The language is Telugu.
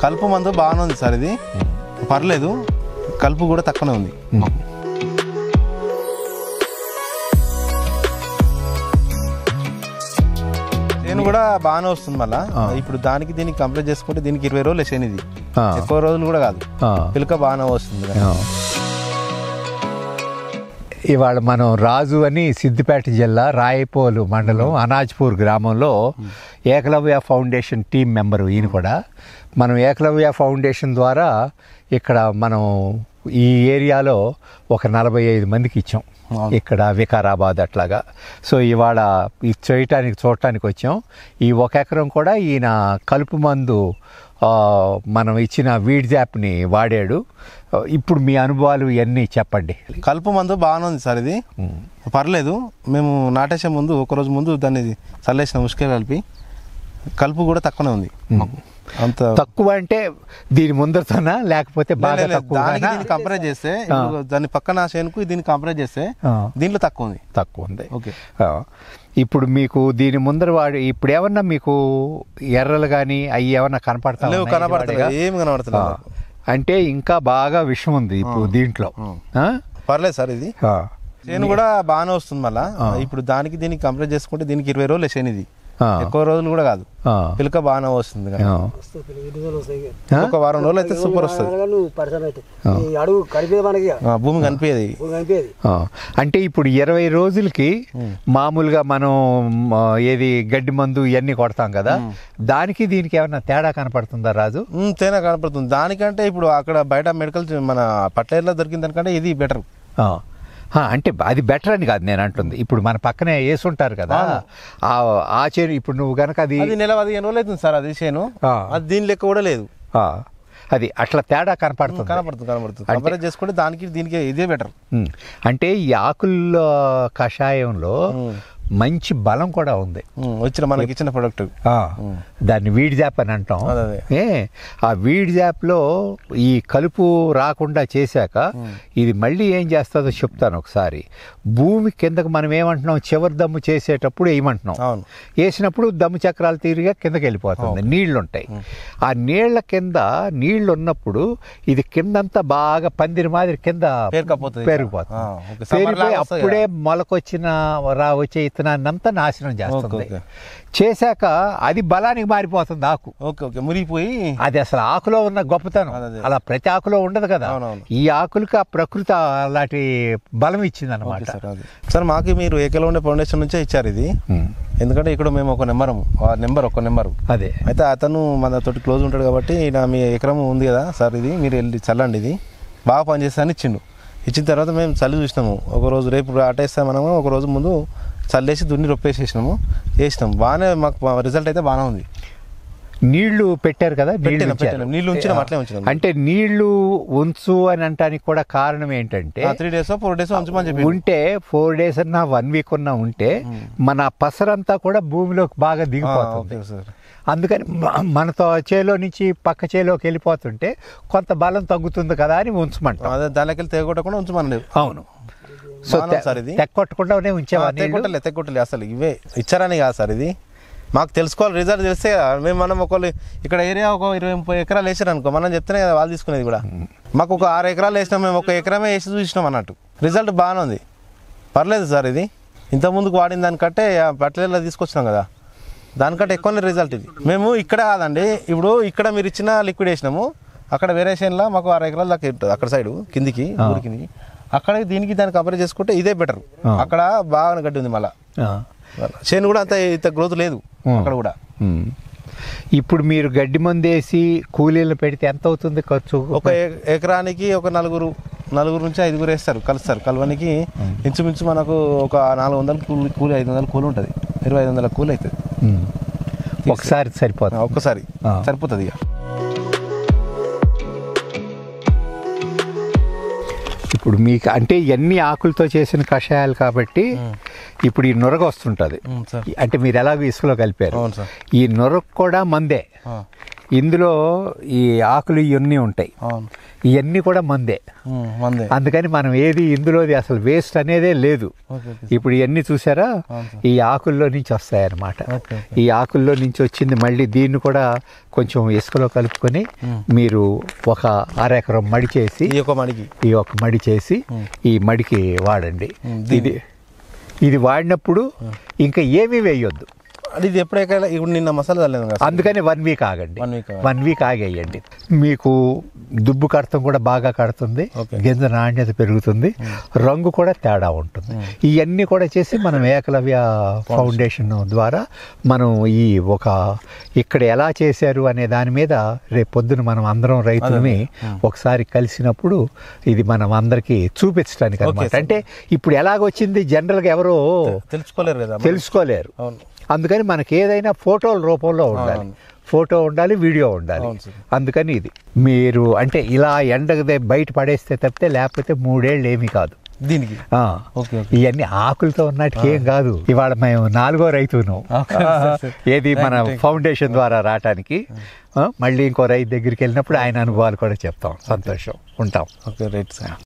కలుపు మందు బాగానే ఉంది సార్, ఇది పర్లేదు, కలుపు కూడా తక్కువనే ఉంది. చేను కూడా బాగానే వస్తుంది. మళ్ళీ ఇప్పుడు దానికి దీనికి కంప్లీట్ చేసుకుంటే దీనికి 20 రోజులు చేను, ఇది ఎక్కువ రోజులు కూడా కాదు, పిలక బాగానే వస్తుంది. ఇవాళ మనం రాజు అని సిద్దిపేట జిల్లా రాయపోలు మండలం అనాజ్పూర్ గ్రామంలో ఏకలవ్య ఫౌండేషన్ టీం మెంబరు ఈయన కూడా. మనం ఏకలవ్య ఫౌండేషన్ ద్వారా ఇక్కడ మనం ఈ ఏరియాలో ఒక 45 మందికి ఇచ్చాం, ఇక్కడ వికారాబాద్ అట్లాగా. సో ఇవాళ ఇది చూడటానికి వచ్చాం. ఈ 1 ఎకరం కూడా ఈయన కలుపు మందు మనం ఇచ్చిన వీడ్ జాప్ని వాడాడు. ఇప్పుడు మీ అనుభవాలు ఇవన్నీ చెప్పండి. కలుపు మందు బాగానే ఉంది సార్, ఇది పర్లేదు. మేము నాటేసే ముందు ఒకరోజు ముందు దాన్ని చల్లేసిన ఉసుక కలిపి, కలుపు కూడా తక్కువనే ఉంది. అంత తక్కువ అంటే దీని ముందరతోనా లేకపోతే బాగా తక్కువ? దీన్ని కంపేర్ చేస్తే దాని పక్కన చేనుకు దీన్ని కంపేర్ చేస్తే దీంట్లో తక్కువ ఉంది. ఓకే. ఇప్పుడు మీకు దీని ముందర వాడి ఇప్పుడు ఏమన్నా మీకు ఎర్రలు కానీ అవి ఏమన్నా కనపడతాయి? ఏమి కనపడతలేదు. అంటే ఇంకా బాగా విషం ఉంది ఇప్పుడు దీంట్లో. పర్లేదు సార్, ఇది చేను కూడా బాగానే వస్తుంది. మళ్ళీ ఇప్పుడు దానికి దీనికి కంపేర్ చేసుకుంటే దీనికి 20 రోజులు చేను, ఇది ఎక్కువ రోజులు కూడా కాదు, పిలక బాగానే వస్తుంది. ఒక వారం రోజులు అయితే సూపర్ వస్తుంది, భూమి కనిపించేది. అంటే ఇప్పుడు 20 రోజులకి మామూలుగా మనం ఏది గడ్డి మందు ఇవన్నీ కొడతాం కదా, దానికి దీనికి ఏమన్నా తేడా కనపడుతుందా రాజు? తేడా కనపడుతుంది. దానికంటే ఇప్పుడు అక్కడ బయట మెడికల్ మన పట్టేరులో దొరికిన దానికంటే ఇది బెటర్. అంటే అది బెటర్ అని కాదు నేను అంటుంది. ఇప్పుడు మన పక్కనే వేసుంటారు కదా ఆ చేను, ఇప్పుడు నువ్వు కనుక అది నెల 15 రోజులు అవుతుంది సార్, అది చేను, అది దీని లెక్క కూడా లేదు. అది అట్లా తేడా కనపడుతుంది. కంపేర్ చేసుకుంటే దానికి దీనికి ఇదే బెటర్. అంటే ఈ ఆకుల కషాయంలో మంచి బలం కూడా ఉంది. మనకి ఇచ్చిన ప్రొడక్ట్ దాన్ని వీడ్ జాప్ అని అంటాం. ఆ వీడ్ జాప్లో ఈ కలుపు రాకుండా చేశాక ఇది మళ్ళీ ఏం చేస్తుందో చెప్తాను ఒకసారి. భూమి కిందకు మనం ఏమంటున్నాం, చివరి దమ్ము చేసేటప్పుడు ఏమంటున్నాం, వేసినప్పుడు దమ్ము చక్రాలు తీరిగా కిందకి వెళ్ళిపోతుంది, నీళ్లు ఉంటాయి. ఆ నీళ్ల కింద నీళ్లు ఉన్నప్పుడు ఇది కిందంతా బాగా పందిరి మాదిరి కింద పెరిగిపోతుంది. పెరిగిపోయి అప్పుడే మొలకొచ్చిన వచ్చే విత్తనాన్ని అంతా నాశనం చేస్తుంది. చేశాక అది బలానికి మారిపోతుంది ఆకు. మురిగిపోయి అది అసలు ఆకులో ఉన్న గొప్పతనం. అలా ప్రతి ఆకులో ఉండదు కదా, ఈ ఆకులకి ఆ ప్రకృతి అలాంటి బలం ఇచ్చింది అనమాట. సార్ మాకు మీరు ఏకలవ్య ఫౌండేషన్ నుంచే ఇచ్చారు ఇది. ఎందుకంటే ఇక్కడ మేము ఒక నెంబర్ అదే అయితే అతను మన తోటి క్లోజ్ ఉంటాడు కాబట్టి మీ ఎకరం ఉంది కదా సార్, ఇది మీరు వెళ్ళి చల్లండి, ఇది బాగా పనిచేస్తా అని ఇచ్చిన తర్వాత మేము చల్లి చూసినాము. ఒకరోజు రేపు ఆటేస్తాం మనము, ఒకరోజు ముందు చల్లేసి దున్ని రొప్పేసేసినాము, వేసినాం. బాగానే మాకు రిజల్ట్ అయితే బాగానే ఉంది. నీళ్లు పెట్టారు కదా, నీళ్లు ఉంచినాం, అట్లే ఉంచినాం. అంటే నీళ్లు ఉంచు అని అంటానికి కూడా కారణం ఏంటంటే 3 days 4 days ఉంచమని చెప్పి ఉంటే 4 days అన్నా 1 week ఉన్నా ఉంటే మన పసరంతా కూడా భూమిలోకి బాగా దిగిపోతుంది. అందుకని మనతో చేలో నుంచి పక్క చేలోకి వెళ్ళిపోతుంటే కొంత బలం తగ్గుతుంది కదా అని ఉంచమంటాం. దానికి వెళ్ళి తెగొట్టకుండా ఉంచమని. అవును. సో తెగొట్టకుండానే ఉంచేవాళ్ళు. తెగొట్టలే అసలు, ఇవే ఇచ్చారని కాదు సార్, ఇది మాకు తెలుసుకోవాలి. రిజల్ట్ తెలిస్తే మనం ఒకళ్ళు ఇక్కడ ఏరియా ఒక 20-30 ఎకరాలు వేసారు అనుకో, మనం చెప్తేనే కదా వాళ్ళు తీసుకునేది కూడా. మాకు ఒక 6 ఎకరాలు వేసినాం, మేము 1 ఎకరమే వేసి చూసినాం అన్నట్టు. రిజల్ట్ బాగానే ఉంది, పర్లేదు సార్. ఇది ఇంతకుముందుకు వాడిన దానికంటే పట్టేరులో తీసుకొచ్చినాం కదా, దానికంటే ఎక్కువనే రిజల్ట్ ఇది. మేము ఇక్కడ కాదండి, ఇప్పుడు ఇక్కడ మీరు ఇచ్చిన లిక్విడ్ వేసినాము, అక్కడ వేరే చేనులో మాకు 6 ఎకరాల దాకా ఉంటుంది, అక్కడ సైడు కిందికి ఊరికి. అక్కడ దీనికి దాన్ని కంపేర్ చేసుకుంటే ఇదే బెటర్. అక్కడ బాగా గడ్డి ఉంది, మళ్ళీ చేను కూడా ఇంత గ్రోత్ లేదు అక్కడ కూడా. ఇప్పుడు మీరు గడ్డి మందు వేసి కూలీలు పెడితే ఎంత అవుతుంది ఖర్చు? ఒక ఎకరానికి ఒక 4 నుంచి 5 వేస్తారు, కలవనికి ఇంచుమించు మనకు ఒక 400 కూలి 500 కూలి ఉంటుంది, 2500 కూలి అవుతుంది. ఒకసారి సరిపోతుంది, ఒక్కసారి సరిపోతుంది. ఇక ఇప్పుడు మీకు అంటే ఎన్ని ఆకులతో చేసిన కషాయాలు కాబట్టి ఇప్పుడు ఈ నొరగ వస్తుంటుంది. అంటే మీరు ఎలాగో ఇసుకలో కలిపారు, ఈ నొరగ కూడా మందే. ఇందులో ఈ ఆకులు ఇవన్నీ ఉంటాయి, అవును ఇవన్నీ కూడా మందే. మందే. అందుకని మనం ఏది ఇందులోది అసలు వేస్ట్ అనేదే లేదు. ఇప్పుడు ఇవన్నీ చూసారా, ఈ ఆకుల్లో నుంచి వస్తాయన్నమాట. ఈ ఆకుల్లో నుంచి వచ్చింది మళ్ళీ దీన్ని కూడా కొంచెం ఇసుకలో కలుపుకొని మీరు ఒక అరెకరం మడి చేసి ఈ ఒక మడి చేసి ఈ మడికి వాడండి. ఇది వాడినప్పుడు ఇంకా ఏమీ వేయొద్దు. ఇది ఎప్పుడైనా ఇప్పుడు నిన్న మసాలా చల్లేదు కదా, అందుకని 1 వీక్ ఆగండి. 1 వీక్ ఆగేయండి. మీకు దుబ్బు కడతం కూడా బాగా కడుతుంది, గింజ నాణ్యత పెరుగుతుంది, రంగు కూడా తేడా ఉంటుంది. ఇవన్నీ కూడా చేసి మనం ఏకలవ్య ఫౌండేషన్ ద్వారా మనం ఈ ఒక ఇక్కడ ఎలా చేశారు అనే దాని మీద రేపు పొద్దున మనం అందరం రైతులని ఒకసారి కలిసినప్పుడు ఇది మనం అందరికీ చూపించడానికి అనమాట. అంటే ఇప్పుడు ఎలాగొచ్చింది జనరల్గా ఎవరో తెలుసుకోలేరు. అందుకని మనకి ఏదైనా ఫోటోల రూపంలో ఉండాలి, ఫోటో ఉండాలి, వీడియో ఉండాలి. అందుకని ఇది మీరు అంటే ఇలా ఎండకు బయట పడేస్తే తప్పితే లేకపోతే 3 ఏళ్ళు ఏమీ కాదు దీనికి. ఇవన్నీ ఆకులతో ఉన్నట్టుకి ఏం కాదు. ఇవాళ మేము 4వ రైతును ఏది మన ఫౌండేషన్ ద్వారా రావటానికి. మళ్ళీ ఇంకో రైతు దగ్గరికి వెళ్ళినప్పుడు ఆయన అనుభవాలు కూడా చెప్తాం. సంతోషం, ఉంటాం. Okay right sir.